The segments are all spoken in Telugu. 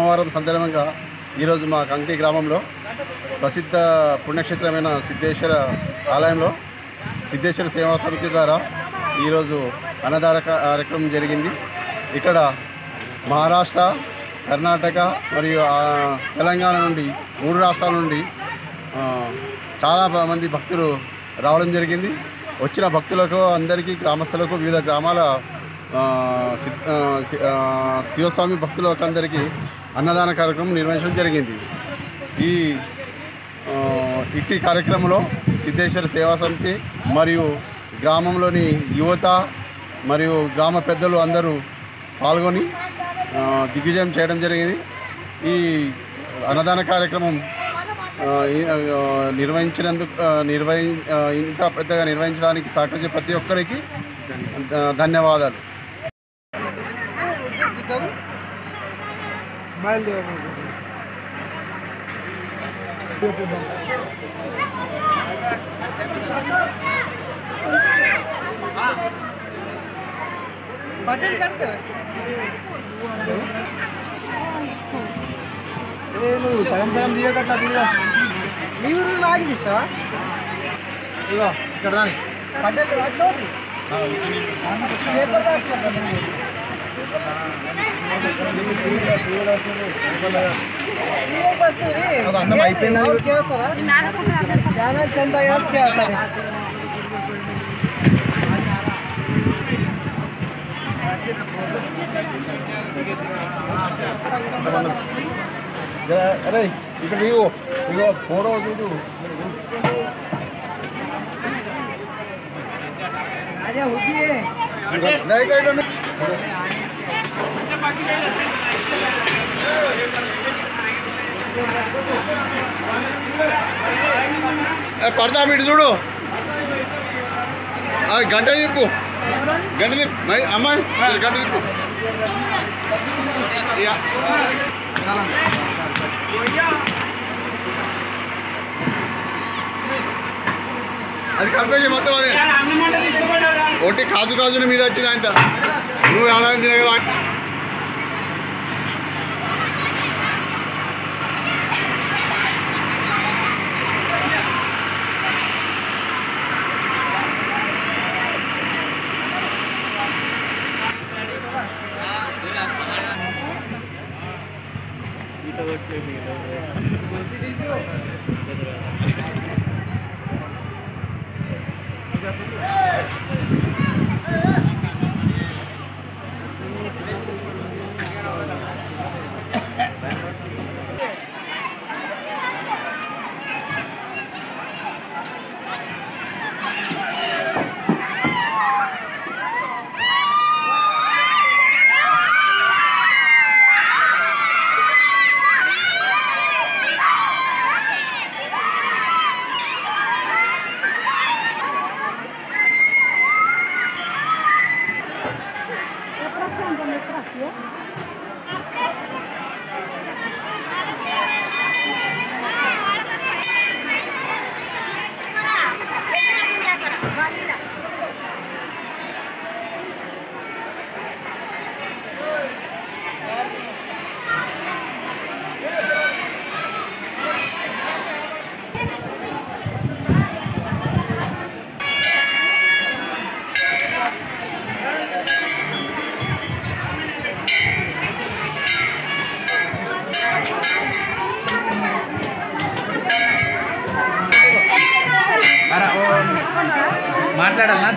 సోమవారం సందర్భంగా ఈరోజు మా కంకి గ్రామంలో ప్రసిద్ధ పుణ్యక్షేత్రమైన సిద్ధేశ్వర ఆలయంలో సిద్ధేశ్వర సేవా సమితి ద్వారా ఈరోజు అన్నదాన కార్యక్రమం జరిగింది. ఇక్కడ మహారాష్ట్ర, కర్ణాటక మరియు తెలంగాణ నుండి 3 రాష్ట్రాల నుండి చాలా మంది భక్తులు రావడం జరిగింది. వచ్చిన భక్తులకు అందరికీ గ్రామస్తులకు వివిధ గ్రామాల శివస్వామి భక్తులకు అందరికీ అన్నదాన కార్యక్రమం నిర్వహించడం జరిగింది. ఇట్టి కార్యక్రమంలో సిద్ధేశ్వర సేవా సమితి మరియు గ్రామంలోని యువత మరియు గ్రామ పెద్దలు అందరూ పాల్గొని దిగ్విజయం చేయడం జరిగింది. ఈ అన్నదాన కార్యక్రమం ఇంత పెద్దగా నిర్వహించడానికి సహకరించిన ప్రతి ఒక్కరికి ధన్యవాదాలు. సగం సగం దిగట్లా దిగా మీ ఊరు లాగి తీస్తావా? ఇగో ఇక్కడ రాని అన్నం అయిపోయిందా? అరే ఇక్కడ ఇగో ఇగో ఫోటో చూడు. పడతా ఇటు చూడు. గంట తిప్పు, గంట తిప్పు అమ్మాయి, గంట తిప్పు. అది కలిపేసి మొత్తం అది ఒకటి కాజుని మీద వచ్చింది. అంత నువ్వు ఆడాలి దగ్గర మాట్లాడాలి.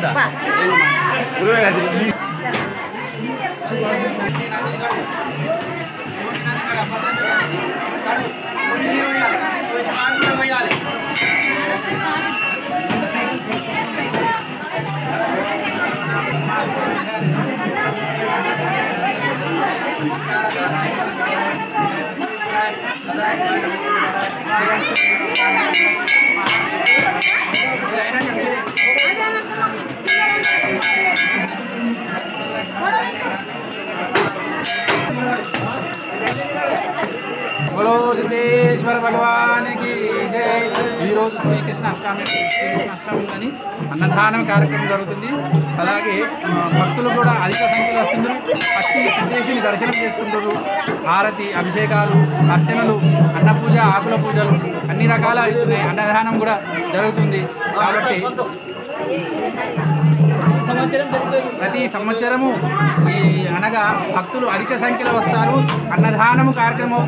बोलो सिद्धेश्वर भगवान की जय। రోజు శ్రీకృష్ణ అష్టమి అని అన్నదానం కార్యక్రమం జరుగుతుంది. అలాగే భక్తులు కూడా అధిక సంఖ్యలో వస్తున్నారు. వచ్చి సిద్ధేశ్వరుని దర్శనం చేసుకుంటారు. హారతి, అభిషేకాలు, అర్చనలు, అన్న పూజ, ఆకుల పూజలు అన్ని రకాల ఇస్తున్నాయి. అన్నదానం కూడా జరుగుతుంది. కాబట్టి ప్రతి సంవత్సరము ఈ అనగా భక్తులు అధిక సంఖ్యలో వస్తారు. అన్నదానము కార్యక్రమం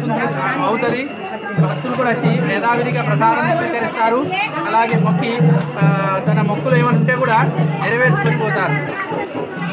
అవుతుంది. భక్తులు కూడా వచ్చి యథావిధిగా ప్రసాదం స్వీకరిస్తారు. అలాగే మొక్కి తన మొక్కులు ఏమైనా ఉంటే కూడా నెరవేర్చుకొని పోతారు.